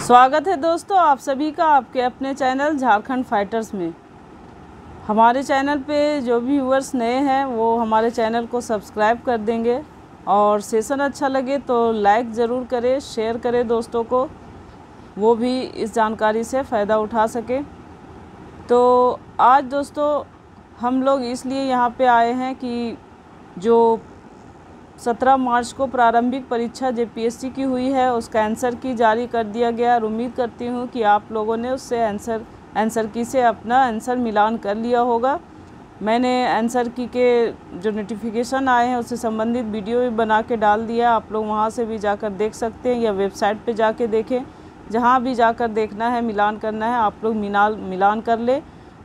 स्वागत है दोस्तों आप सभी का आपके अपने चैनल झारखंड फाइटर्स में। हमारे चैनल पे जो भी व्यूअर्स नए हैं वो हमारे चैनल को सब्सक्राइब कर देंगे और सेशन अच्छा लगे तो लाइक ज़रूर करें, शेयर करें दोस्तों को, वो भी इस जानकारी से फ़ायदा उठा सके। तो आज दोस्तों हम लोग इसलिए यहाँ पे आए हैं कि जो 17 मार्च को प्रारंभिक परीक्षा जेपीएससी की हुई है उसका आंसर की जारी कर दिया गया और उम्मीद करती हूँ कि आप लोगों ने उससे आंसर की से अपना आंसर मिलान कर लिया होगा। मैंने आंसर की के जो नोटिफिकेशन आए हैं उससे संबंधित वीडियो भी बना के डाल दिया, आप लोग वहाँ से भी जाकर देख सकते हैं या वेबसाइट पे जाके देखें। जहाँ भी जाकर देखना है, मिलान करना है, आप लोग मिलान कर ले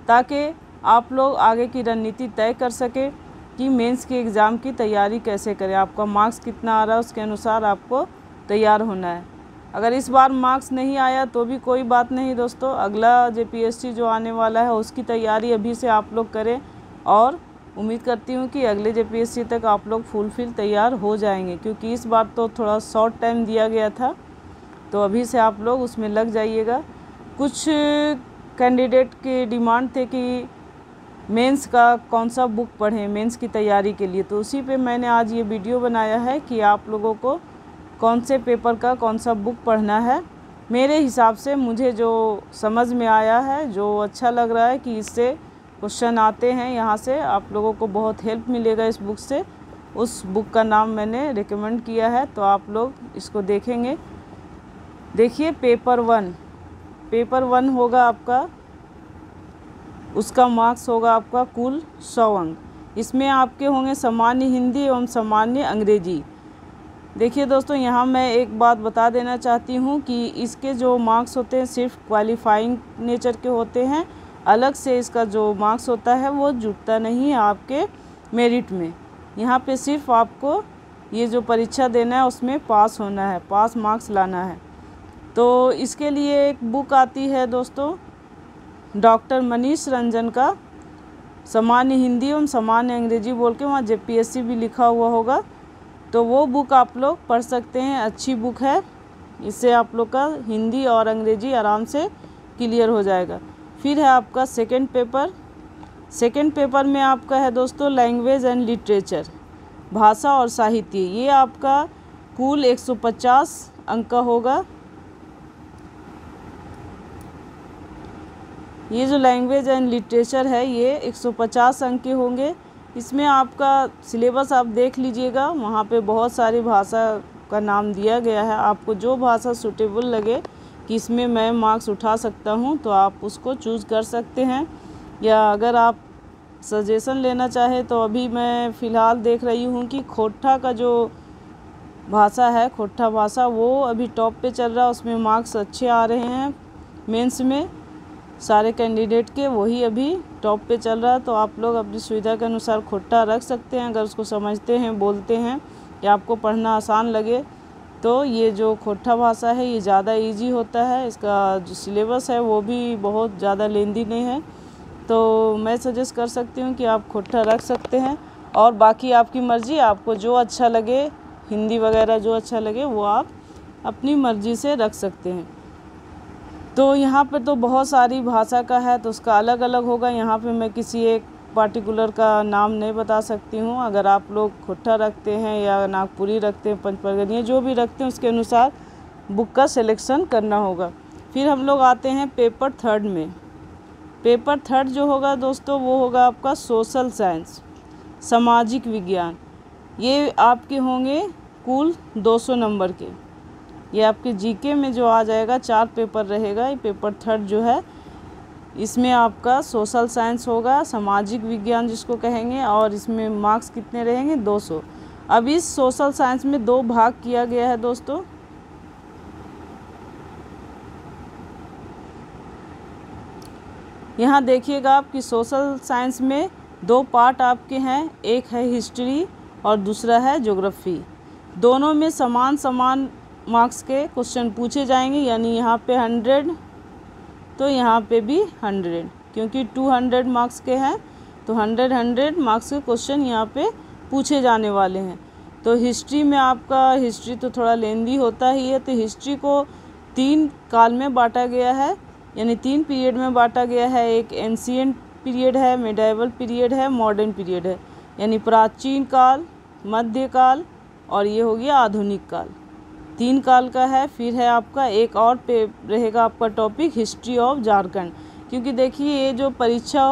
ताकि आप लोग आगे की रणनीति तय कर सकें कि मेंस के एग्ज़ाम की तैयारी कैसे करें। आपका मार्क्स कितना आ रहा है उसके अनुसार आपको तैयार होना है। अगर इस बार मार्क्स नहीं आया तो भी कोई बात नहीं दोस्तों, अगला जेपीएससी जो आने वाला है उसकी तैयारी अभी से आप लोग करें और उम्मीद करती हूँ कि अगले जेपीएससी तक आप लोग फुलफिल तैयार हो जाएंगे, क्योंकि इस बार तो थोड़ा शॉर्ट टाइम दिया गया था। तो अभी से आप लोग उसमें लग जाइएगा। कुछ कैंडिडेट की डिमांड थे कि मेंस का कौन सा बुक पढ़ें मेंस की तैयारी के लिए, तो उसी पे मैंने आज ये वीडियो बनाया है कि आप लोगों को कौन से पेपर का कौन सा बुक पढ़ना है। मेरे हिसाब से मुझे जो समझ में आया है, जो अच्छा लग रहा है कि इससे क्वेश्चन आते हैं, यहाँ से आप लोगों को बहुत हेल्प मिलेगा इस बुक से, उस बुक का नाम मैंने रिकमेंड किया है। तो आप लोग इसको देखेंगे। देखिए पेपर वन होगा आपका, उसका मार्क्स होगा आपका कुल 100 अंक। इसमें आपके होंगे सामान्य हिंदी एवं सामान्य अंग्रेजी। देखिए दोस्तों, यहाँ मैं एक बात बता देना चाहती हूँ कि इसके जो मार्क्स होते हैं सिर्फ क्वालिफाइंग नेचर के होते हैं, अलग से इसका जो मार्क्स होता है वो जुड़ता नहीं है आपके मेरिट में। यहाँ पे सिर्फ आपको ये जो परीक्षा देना है उसमें पास होना है, पास मार्क्स लाना है। तो इसके लिए एक बुक आती है दोस्तों डॉक्टर मनीष रंजन का सामान्य हिंदी एवं सामान्य अंग्रेजी बोल के, वहाँ जेपीएससी भी लिखा हुआ होगा। तो वो बुक आप लोग पढ़ सकते हैं, अच्छी बुक है। इससे आप लोग का हिंदी और अंग्रेजी आराम से क्लियर हो जाएगा। फिर है आपका सेकंड पेपर में आपका है दोस्तों लैंग्वेज एंड लिटरेचर, भाषा और साहित्य। ये आपका कुल 150 अंक का होगा। ये जो लैंग्वेज एंड लिटरेचर है ये 150 अंक के होंगे। इसमें आपका सिलेबस आप देख लीजिएगा, वहाँ पे बहुत सारी भाषा का नाम दिया गया है। आपको जो भाषा सूटेबल लगे कि इसमें मैं मार्क्स उठा सकता हूँ तो आप उसको चूज़ कर सकते हैं, या अगर आप सजेशन लेना चाहें तो अभी मैं फ़िलहाल देख रही हूँ कि खोट्ठा का जो भाषा है, खोट्ठा भाषा, वो अभी टॉप पे चल रहा है। उसमें मार्क्स अच्छे आ रहे हैं मेंस में सारे कैंडिडेट के, वही अभी टॉप पे चल रहा है। तो आप लोग अपनी सुविधा के अनुसार खोट्ठा रख सकते हैं, अगर उसको समझते हैं, बोलते हैं या आपको पढ़ना आसान लगे। तो ये जो खोट्ठा भाषा है ये ज़्यादा इजी होता है, इसका जो सिलेबस है वो भी बहुत ज़्यादा लेंदी नहीं है। तो मैं सजेस्ट कर सकती हूँ कि आप खोट्ठा रख सकते हैं, और बाकी आपकी मर्ज़ी, आपको जो अच्छा लगे, हिंदी वगैरह जो अच्छा लगे वो आप अपनी मर्ज़ी से रख सकते हैं। तो यहाँ पर तो बहुत सारी भाषा का है तो उसका अलग अलग होगा। यहाँ पे मैं किसी एक पार्टिकुलर का नाम नहीं बता सकती हूँ। अगर आप लोग खोट्ठा रखते हैं या नागपुरी रखते हैं, पंचपरगनिया जो भी रखते हैं, उसके अनुसार बुक का सिलेक्शन करना होगा। फिर हम लोग आते हैं पेपर थर्ड में। पेपर थर्ड जो होगा दोस्तों वो होगा आपका सोशल साइंस, सामाजिक विज्ञान। ये आपके होंगे कुल 200 नंबर के। ये आपके जीके में जो आ जाएगा, 4 पेपर रहेगा। ये पेपर थर्ड जो है इसमें आपका सोशल साइंस होगा, सामाजिक विज्ञान जिसको कहेंगे, और इसमें मार्क्स कितने रहेंगे 200। अब इस सोशल साइंस में 2 भाग किया गया है दोस्तों। यहाँ देखिएगा आपकी सोशल साइंस में 2 पार्ट आपके हैं, एक है हिस्ट्री और दूसरा है ज्योग्राफी। दोनों में समान मार्क्स के क्वेश्चन पूछे जाएंगे, यानी यहाँ पे 100 तो यहाँ पे भी 100, क्योंकि 200 मार्क्स के हैं तो 100 मार्क्स के क्वेश्चन यहाँ पे पूछे जाने वाले हैं। तो हिस्ट्री में आपका, हिस्ट्री तो थोड़ा लेंदी होता ही है, तो हिस्ट्री को 3 काल में बांटा गया है, यानी 3 पीरियड में बांटा गया है। एक एंशिएंट पीरियड है, मिडाइवल पीरियड है, मॉडर्न पीरियड है, यानी प्राचीन काल, मध्यकाल और ये हो गया आधुनिक काल। 3 काल का है। फिर है आपका एक और पे रहेगा आपका टॉपिक हिस्ट्री ऑफ झारखंड, क्योंकि देखिए ये जो परीक्षा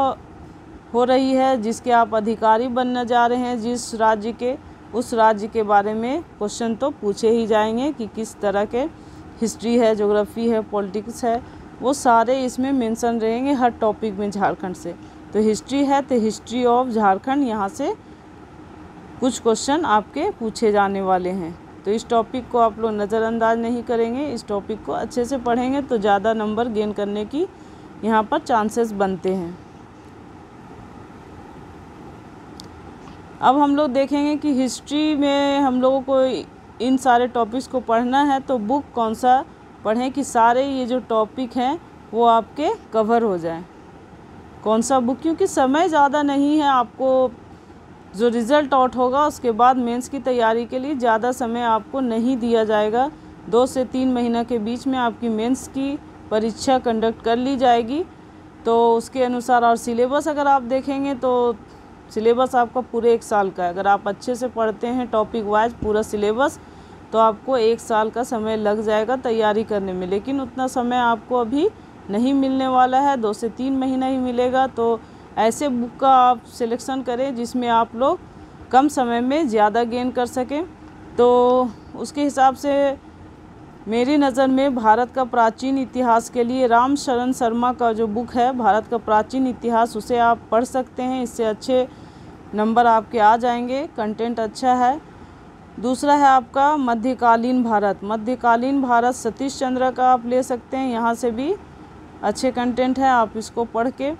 हो रही है जिसके आप अधिकारी बनने जा रहे हैं जिस राज्य के, उस राज्य के बारे में क्वेश्चन तो पूछे ही जाएंगे कि किस तरह के हिस्ट्री है, ज्योग्राफी है, पॉलिटिक्स है, वो सारे इसमें मेंशन रहेंगे हर टॉपिक में झारखंड से। तो हिस्ट्री है तो हिस्ट्री ऑफ झारखंड, यहाँ से कुछ क्वेश्चन आपके पूछे जाने वाले हैं। तो इस टॉपिक को आप लोग नज़रअंदाज नहीं करेंगे, इस टॉपिक को अच्छे से पढ़ेंगे तो ज़्यादा नंबर गेन करने की यहाँ पर चांसेस बनते हैं। अब हम लोग देखेंगे कि हिस्ट्री में हम लोगों को इन सारे टॉपिक्स को पढ़ना है तो बुक कौन सा पढ़ें कि सारे ये जो टॉपिक हैं वो आपके कवर हो जाए। कौन सा बुक, क्योंकि समय ज़्यादा नहीं है, आपको जो रिज़ल्ट आउट होगा उसके बाद मेंस की तैयारी के लिए ज़्यादा समय आपको नहीं दिया जाएगा। 2 से 3 महीना के बीच में आपकी मेंस की परीक्षा कंडक्ट कर ली जाएगी। तो उसके अनुसार और सिलेबस अगर आप देखेंगे तो सिलेबस आपका पूरे 1 साल का है। अगर आप अच्छे से पढ़ते हैं टॉपिक वाइज पूरा सिलेबस तो आपको 1 साल का समय लग जाएगा तैयारी करने में, लेकिन उतना समय आपको अभी नहीं मिलने वाला है, 2 से 3 महीना ही मिलेगा। तो ऐसे बुक का आप सिलेक्शन करें जिसमें आप लोग कम समय में ज़्यादा गेन कर सकें। तो उसके हिसाब से मेरी नज़र में भारत का प्राचीन इतिहास के लिए राम शरण शर्मा का जो बुक है भारत का प्राचीन इतिहास, उसे आप पढ़ सकते हैं। इससे अच्छे नंबर आपके आ जाएंगे, कंटेंट अच्छा है। दूसरा है आपका मध्यकालीन भारत। मध्यकालीन भारत सतीश चंद्र का आप ले सकते हैं, यहाँ से भी अच्छे कंटेंट है, आप इसको पढ़ के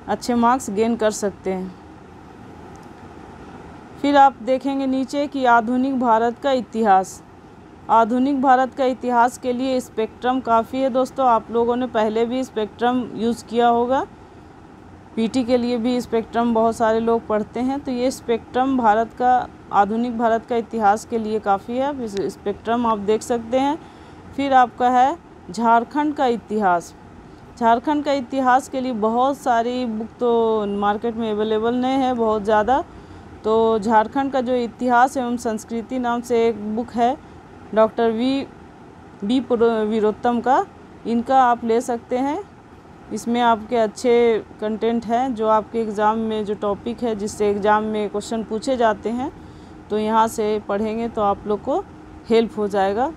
अच्छे मार्क्स गेन कर सकते हैं। फिर आप देखेंगे नीचे कि आधुनिक भारत का इतिहास। आधुनिक भारत का इतिहास के लिए स्पेक्ट्रम काफ़ी है दोस्तों, आप लोगों ने पहले भी स्पेक्ट्रम यूज़ किया होगा, पीटी के लिए भी स्पेक्ट्रम बहुत सारे लोग पढ़ते हैं। तो ये स्पेक्ट्रम भारत का, आधुनिक भारत का इतिहास के लिए काफ़ी है, स्पेक्ट्रम आप देख सकते हैं। फिर आपका है झारखंड का इतिहास। झारखंड का इतिहास के लिए बहुत सारी बुक तो मार्केट में अवेलेबल नहीं है बहुत ज़्यादा। तो झारखंड का जो इतिहास एवं संस्कृति नाम से एक बुक है डॉक्टर वी वीरोत्तम का, इनका आप ले सकते हैं। इसमें आपके अच्छे कंटेंट हैं जो आपके एग्ज़ाम में जो टॉपिक है जिससे एग्ज़ाम में क्वेश्चन पूछे जाते हैं, तो यहाँ से पढ़ेंगे तो आप लोग को हेल्प हो जाएगा।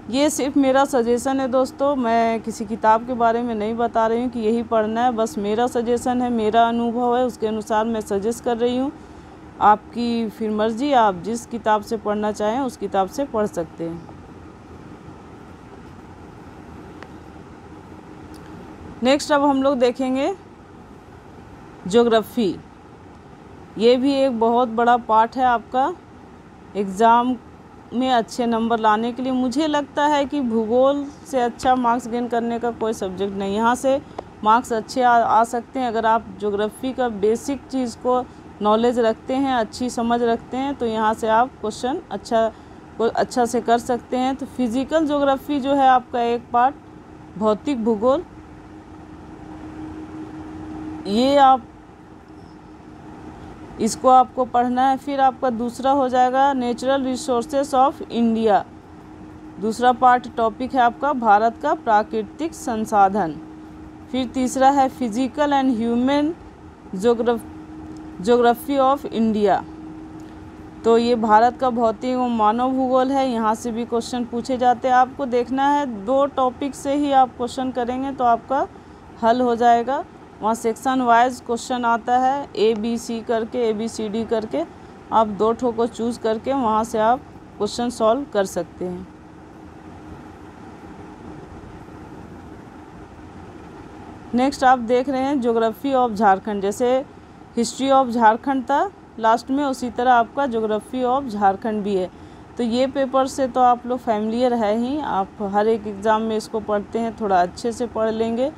ये सिर्फ मेरा सजेशन है दोस्तों, मैं किसी किताब के बारे में नहीं बता रही हूँ कि यही पढ़ना है, बस मेरा सजेशन है, मेरा अनुभव है, उसके अनुसार मैं सजेस्ट कर रही हूँ। आपकी फिर मर्ज़ी, आप जिस किताब से पढ़ना चाहें उस किताब से पढ़ सकते हैं। नेक्स्ट अब हम लोग देखेंगे ज्योग्राफी। ये भी एक बहुत बड़ा पार्ट है आपका एग्ज़ाम में अच्छे नंबर लाने के लिए। मुझे लगता है कि भूगोल से अच्छा मार्क्स गेन करने का कोई सब्जेक्ट नहीं, यहाँ से मार्क्स अच्छे आ सकते हैं। अगर आप ज्योग्राफी का बेसिक चीज़ को नॉलेज रखते हैं, अच्छी समझ रखते हैं, तो यहाँ से आप क्वेश्चन अच्छा से कर सकते हैं। तो फिज़िकल ज्योग्राफी जो है आपका एक पार्ट, भौतिक भूगोल, ये आप इसको आपको पढ़ना है। फिर आपका दूसरा हो जाएगा नेचुरल रिसोर्सेस ऑफ इंडिया। दूसरा पार्ट टॉपिक है आपका भारत का प्राकृतिक संसाधन। फिर तीसरा है physical and human geography of India. तो ये भारत का भौतिक एवं मानव भूगोल है, यहाँ से भी क्वेश्चन पूछे जाते हैं। आपको देखना है 2 टॉपिक से ही आप क्वेश्चन करेंगे तो आपका हल हो जाएगा। वहाँ सेक्शन वाइज क्वेश्चन आता है, ABC करके, ABCD करके, आप 2 ठो को चूज़ करके वहाँ से आप क्वेश्चन सॉल्व कर सकते हैं। नेक्स्ट आप देख रहे हैं ज्योग्राफी ऑफ झारखंड। जैसे हिस्ट्री ऑफ झारखंड था लास्ट में, उसी तरह आपका ज्योग्राफी ऑफ झारखंड भी है। तो ये पेपर से तो आप लोग फैमिलियर है ही, आप हर एक एग्ज़ाम में इसको पढ़ते हैं, थोड़ा अच्छे से पढ़ लेंगे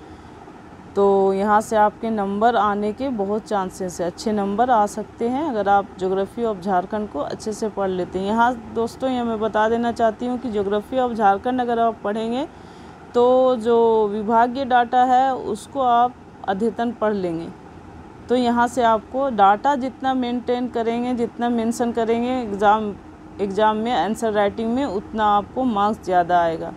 तो यहाँ से आपके नंबर आने के बहुत चांसेस है, अच्छे नंबर आ सकते हैं अगर आप ज्योग्राफी ऑफ झारखंड को अच्छे से पढ़ लेते हैं। यहाँ दोस्तों ये मैं बता देना चाहती हूँ कि ज्योग्राफी ऑफ झारखंड अगर आप पढ़ेंगे तो जो विभागीय डाटा है उसको आप अद्यतन पढ़ लेंगे तो यहाँ से आपको डाटा जितना मेंटेन करेंगे, जितना मेंशन करेंगे एग्ज़ाम में आंसर राइटिंग में, उतना आपको मार्क्स ज़्यादा आएगा।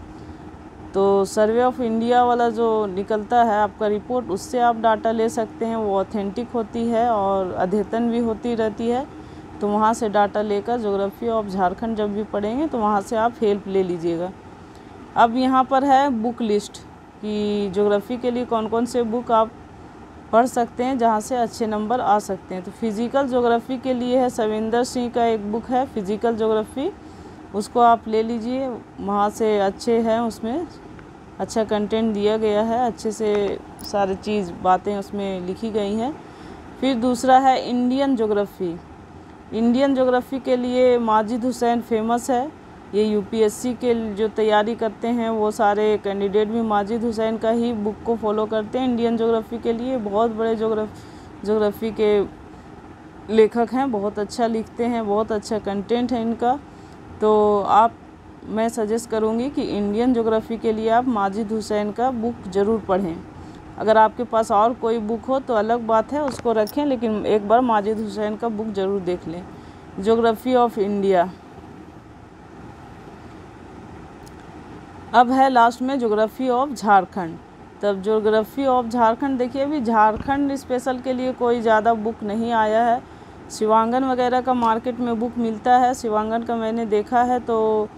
तो सर्वे ऑफ इंडिया वाला जो निकलता है आपका रिपोर्ट, उससे आप डाटा ले सकते हैं। वो ऑथेंटिक होती है और अद्यतन भी होती रहती है। तो वहाँ से डाटा लेकर ज्योग्राफी ऑफ झारखंड जब भी पढ़ेंगे तो वहाँ से आप हेल्प ले लीजिएगा। अब यहाँ पर है बुक लिस्ट कि ज्योग्राफी के लिए कौन कौन से बुक आप पढ़ सकते हैं जहाँ से अच्छे नंबर आ सकते हैं। तो फिज़िकल ज्योग्राफी के लिए है सविंदर सिंह का एक बुक है फिज़िकल ज्योग्राफी, उसको आप ले लीजिए। वहाँ से अच्छे हैं, उसमें अच्छा कंटेंट दिया गया है, अच्छे से सारी चीज़ बातें उसमें लिखी गई हैं। फिर दूसरा है इंडियन ज्योग्राफी। इंडियन ज्योग्राफी के लिए माजिद हुसैन फेमस है। ये यूपीएससी के जो तैयारी करते हैं वो सारे कैंडिडेट भी माजिद हुसैन का ही बुक को फॉलो करते हैं। इंडियन ज्योग्राफी के लिए बहुत बड़े ज्योग्राफी के लेखक हैं, बहुत अच्छा लिखते हैं, बहुत अच्छा कंटेंट है इनका। तो मैं सजेस्ट करूँगी कि इंडियन ज्योग्राफी के लिए आप माजिद हुसैन का बुक ज़रूर पढ़ें। अगर आपके पास और कोई बुक हो तो अलग बात है, उसको रखें, लेकिन एक बार माजिद हुसैन का बुक ज़रूर देख लें। Geography of India. अब है लास्ट में ज्योग्राफी ऑफ झारखंड। तब ज्योग्राफी ऑफ झारखंड देखिए, अभी झारखंड स्पेशल के लिए कोई ज़्यादा बुक नहीं आया है। शिवांगन वगैरह का मार्केट में बुक मिलता है, शिवांगन का मैंने देखा है तो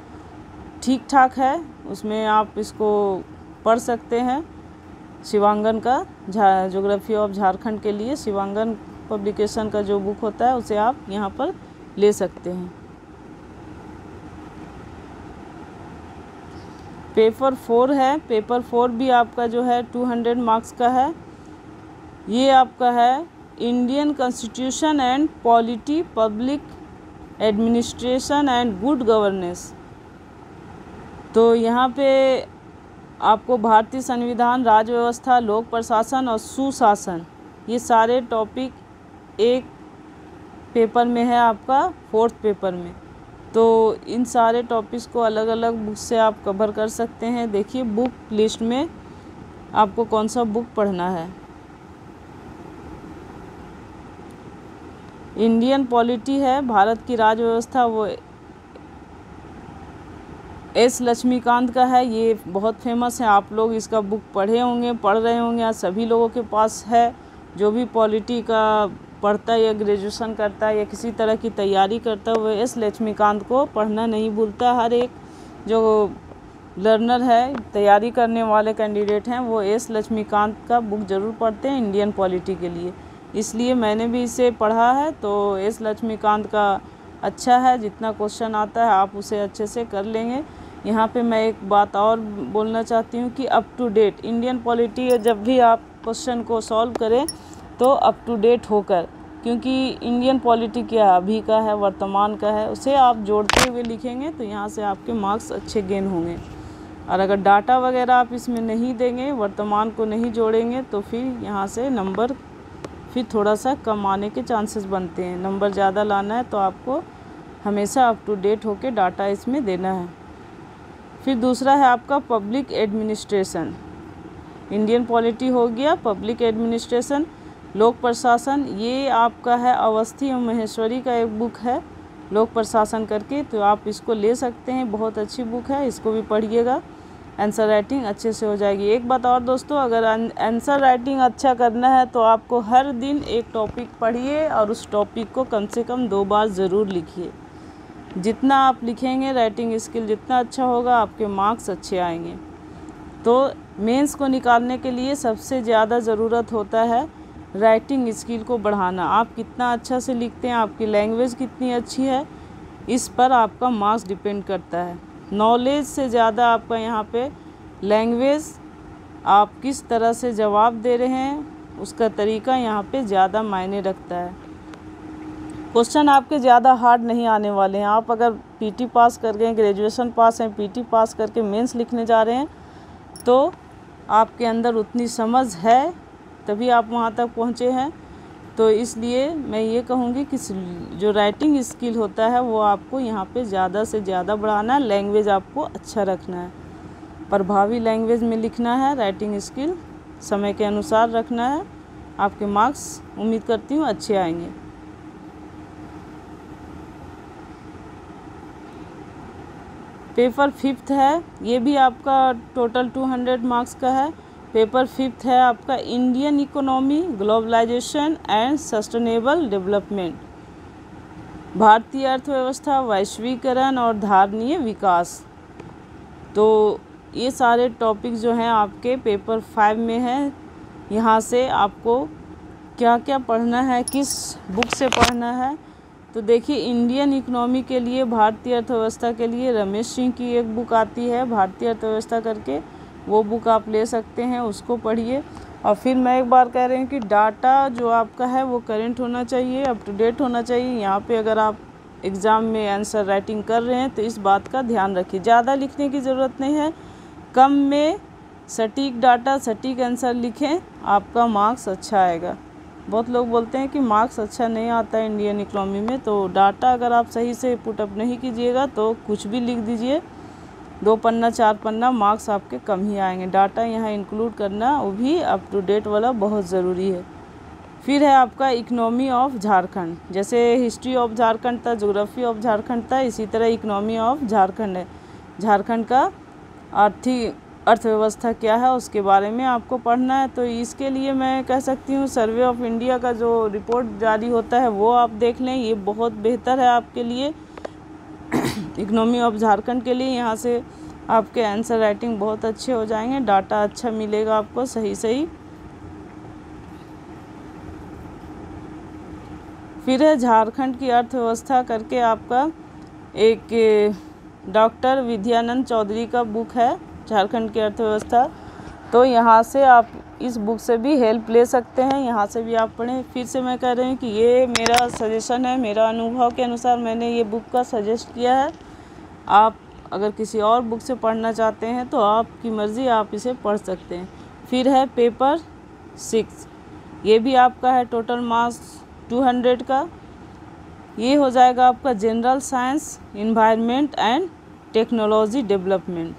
ठीक ठाक है, उसमें आप इसको पढ़ सकते हैं। शिवांगन का ज्योग्राफी ऑफ झारखंड के लिए शिवांगन पब्लिकेशन का जो बुक होता है उसे आप यहाँ पर ले सकते हैं। पेपर 4 है, पेपर 4 भी आपका जो है 200 मार्क्स का है। ये आपका है Indian constitution and polity, public administration and good governance. तो यहाँ पे आपको भारतीय संविधान, राज्य व्यवस्था, लोक प्रशासन और सुशासन, ये सारे टॉपिक एक पेपर में है आपका 4th पेपर में। तो इन सारे टॉपिक्स को अलग अलग बुक से आप कवर कर सकते हैं। देखिए बुक लिस्ट में आपको कौन सा बुक पढ़ना है। इंडियन पॉलिटी है, भारत की राज्य व्यवस्था, वो एस लक्ष्मीकांत का है, ये बहुत फेमस है। आप लोग इसका बुक पढ़े होंगे, पढ़ रहे होंगे, आज सभी लोगों के पास है। जो भी पॉलिटी का पढ़ता है या ग्रेजुएशन करता है या किसी तरह की तैयारी करता है वो एस लक्ष्मीकांत को पढ़ना नहीं भूलता। हर एक जो लर्नर है, तैयारी करने वाले कैंडिडेट हैं, वो एस लक्ष्मीकांत का बुक ज़रूर पढ़ते हैं इंडियन पॉलिटी के लिए। इसलिए मैंने भी इसे पढ़ा है। तो एस लक्ष्मीकांत का अच्छा है, जितना क्वेश्चन आता है आप उसे अच्छे से कर लेंगे। यहाँ पे मैं एक बात और बोलना चाहती हूँ कि up to date Indian polity, जब भी आप क्वेश्चन को सॉल्व करें तो अप टू डेट होकर, क्योंकि इंडियन पॉलिटी क्या अभी का है, वर्तमान का है, उसे आप जोड़ते हुए लिखेंगे तो यहाँ से आपके मार्क्स अच्छे गेन होंगे। और अगर डाटा वगैरह आप इसमें नहीं देंगे, वर्तमान को नहीं जोड़ेंगे, तो फिर यहाँ से नंबर फिर थोड़ा सा कम आने के चांसेस बनते हैं। नंबर ज़्यादा लाना है तो आपको हमेशा अप टू डेट होकर डाटा इसमें देना है। फिर दूसरा है आपका पब्लिक एडमिनिस्ट्रेशन। इंडियन पॉलिटी हो गया, पब्लिक एडमिनिस्ट्रेशन, लोक प्रशासन, ये आपका है अवस्थी और महेश्वरी का एक बुक है लोक प्रशासन करके, तो आप इसको ले सकते हैं, बहुत अच्छी बुक है, इसको भी पढ़िएगा। आंसर राइटिंग अच्छे से हो जाएगी। एक बात और दोस्तों, अगर आंसर राइटिंग अच्छा करना है तो आपको हर दिन एक टॉपिक पढ़िए और उस टॉपिक को कम से कम 2 बार ज़रूर लिखिए। जितना आप लिखेंगे, राइटिंग स्किल जितना अच्छा होगा, आपके मार्क्स अच्छे आएंगे। तो मेंस को निकालने के लिए सबसे ज़्यादा ज़रूरत होता है राइटिंग स्किल को बढ़ाना। आप कितना अच्छा से लिखते हैं, आपकी लैंग्वेज कितनी अच्छी है, इस पर आपका मार्क्स डिपेंड करता है। नॉलेज से ज़्यादा आपका यहाँ पे लैंग्वेज, आप किस तरह से जवाब दे रहे हैं, उसका तरीका यहाँ पे ज़्यादा मायने रखता है। क्वेश्चन आपके ज़्यादा हार्ड नहीं आने वाले हैं। आप अगर पीटी पास कर गए, ग्रेजुएशन पास हैं, पीटी पास करके मेंस लिखने जा रहे हैं, तो आपके अंदर उतनी समझ है तभी आप वहाँ तक पहुँचे हैं। तो इसलिए मैं ये कहूँगी कि जो राइटिंग स्किल होता है वो आपको यहाँ पे ज़्यादा से ज़्यादा बढ़ाना है, लैंग्वेज आपको अच्छा रखना है। प्रभावी लैंग्वेज में लिखना है। राइटिंग स्किल समय के अनुसार रखना है। आपके मार्क्स उम्मीद करती हूँ अच्छे आएंगे। पेपर 5th है, ये भी आपका टोटल 200 मार्क्स का है। पेपर 5th है आपका Indian economy, globalisation and sustainable development, भारतीय अर्थव्यवस्था, वैश्वीकरण और धारणीय विकास। तो ये सारे टॉपिक जो हैं आपके पेपर 5 में हैं। यहाँ से आपको क्या क्या पढ़ना है, किस बुक से पढ़ना है, तो देखिए इंडियन इकोनॉमी के लिए, भारतीय अर्थव्यवस्था के लिए रमेश सिंह की एक बुक आती है भारतीय अर्थव्यवस्था करके, वो बुक आप ले सकते हैं, उसको पढ़िए। और फिर मैं एक बार कह रही हूँ कि डाटा जो आपका है वो करेंट होना चाहिए, अप टू डेट होना चाहिए। यहाँ पे अगर आप एग्ज़ाम में आंसर राइटिंग कर रहे हैं तो इस बात का ध्यान रखिए। ज़्यादा लिखने की ज़रूरत नहीं है, कम में सटीक डाटा, सटीक आंसर लिखें, आपका मार्क्स अच्छा आएगा। बहुत लोग बोलते हैं कि मार्क्स अच्छा नहीं आता है इंडियन इकोनॉमी में, तो डाटा अगर आप सही से पुटअप नहीं कीजिएगा तो कुछ भी लिख दीजिए, 2 पन्ना 4 पन्ना, मार्क्स आपके कम ही आएंगे। डाटा यहाँ इंक्लूड करना, वो भी अप टू डेट वाला, बहुत ज़रूरी है। फिर है आपका इकोनॉमी ऑफ झारखंड, जैसे हिस्ट्री ऑफ झारखंड था, ज्योग्राफी ऑफ झारखंड था, इसी तरह इकोनॉमी ऑफ झारखंड है। झारखंड का आर्थिक अर्थव्यवस्था क्या है उसके बारे में आपको पढ़ना है। तो इसके लिए मैं कह सकती हूँ सर्वे ऑफ इंडिया का जो रिपोर्ट जारी होता है वो आप देख लें, ये बहुत बेहतर है आपके लिए, इकोनॉमी ऑफ झारखंड के लिए। यहाँ से आपके आंसर राइटिंग बहुत अच्छे हो जाएंगे, डाटा अच्छा मिलेगा आपको सही। फिर है झारखंड की अर्थव्यवस्था करके आपका एक डॉक्टर विद्यानंद चौधरी का बुक है, झारखंड की अर्थव्यवस्था। तो यहाँ से आप इस बुक से भी हेल्प ले सकते हैं, यहाँ से भी आप पढ़ें। फिर से मैं कह रही हूँ कि ये मेरा सजेशन है, मेरा अनुभव के अनुसार मैंने ये बुक का सजेस्ट किया है। आप अगर किसी और बुक से पढ़ना चाहते हैं तो आपकी मर्ज़ी, आप इसे पढ़ सकते हैं। फिर है पेपर 6, ये भी आपका है टोटल मार्क्स 200 का। ये हो जाएगा आपका general science, environment and technology development.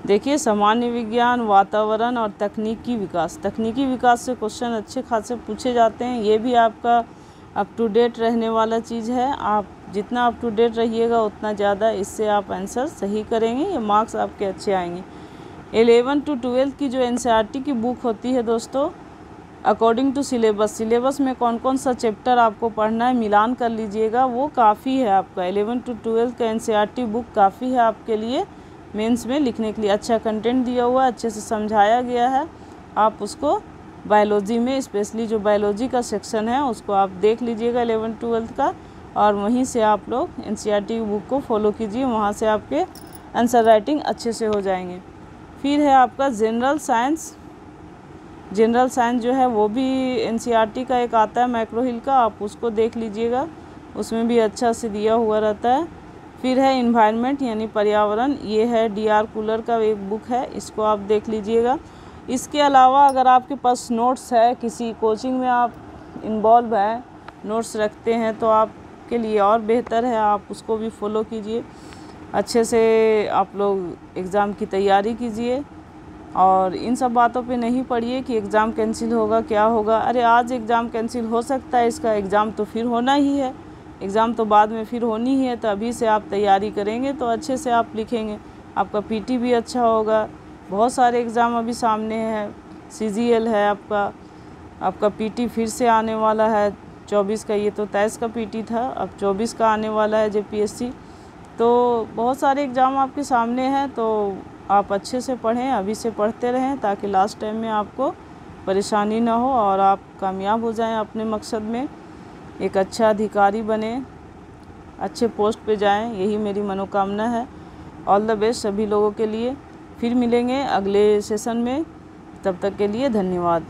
देखिए सामान्य विज्ञान, वातावरण और तकनीकी विकास। तकनीकी विकास से क्वेश्चन अच्छे खासे पूछे जाते हैं। ये भी आपका अप टू डेट रहने वाला चीज़ है। आप जितना अप टू डेट रहिएगा उतना ज़्यादा इससे आप आंसर सही करेंगे, ये मार्क्स आपके अच्छे आएंगे। 11 to 12 की जो NCERT की बुक होती है दोस्तों, अकॉर्डिंग टू सिलेबस में कौन कौन सा चैप्टर आपको पढ़ना है मिलान कर लीजिएगा, वो काफ़ी है आपका। 11 to 12 का NCERT बुक काफ़ी है आपके लिए मेंस में लिखने के लिए। अच्छा कंटेंट दिया हुआ है, अच्छे से समझाया गया है। आप उसको बायोलॉजी में, स्पेशली जो बायोलॉजी का सेक्शन है उसको आप देख लीजिएगा 11-12 का, और वहीं से आप लोग NCERT बुक को फॉलो कीजिए, वहाँ से आपके आंसर राइटिंग अच्छे से हो जाएंगे। फिर है आपका जनरल साइंस। जनरल साइंस जो है वो भी NCERT का एक आता है मैक्रो हिल का, आप उसको देख लीजिएगा, उसमें भी अच्छा से दिया हुआ रहता है। फिर है इन्वायरमेंट यानी पर्यावरण, ये है DR कूलर का एक बुक है, इसको आप देख लीजिएगा। इसके अलावा अगर आपके पास नोट्स है, किसी कोचिंग में आप इन्वॉल्व हैं, नोट्स रखते हैं, तो आपके लिए और बेहतर है, आप उसको भी फॉलो कीजिए। अच्छे से आप लोग एग्ज़ाम की तैयारी कीजिए और इन सब बातों पे नहीं पढ़िए कि एग्ज़ाम कैंसिल होगा, क्या होगा। अरे आज एग्ज़ाम कैंसिल हो सकता है, इसका एग्ज़ाम तो फिर होना ही है, एग्ज़ाम तो बाद में फिर होनी ही है। तो अभी से आप तैयारी करेंगे तो अच्छे से आप लिखेंगे, आपका PT भी अच्छा होगा। बहुत सारे एग्ज़ाम अभी सामने हैं, CGL है आपका PT फिर से आने वाला है 24 का, ये तो 23 का PT था, अब 24 का आने वाला है JPSC। तो बहुत सारे एग्ज़ाम आपके सामने हैं, तो आप अच्छे से पढ़ें, अभी से पढ़ते रहें ताकि लास्ट टाइम में आपको परेशानी ना हो और आप कामयाब हो जाएं अपने मकसद में, एक अच्छा अधिकारी बने, अच्छे पोस्ट पे जाएं, यही मेरी मनोकामना है। ऑल द बेस्ट सभी लोगों के लिए। फिर मिलेंगे अगले सेशन में, तब तक के लिए धन्यवाद।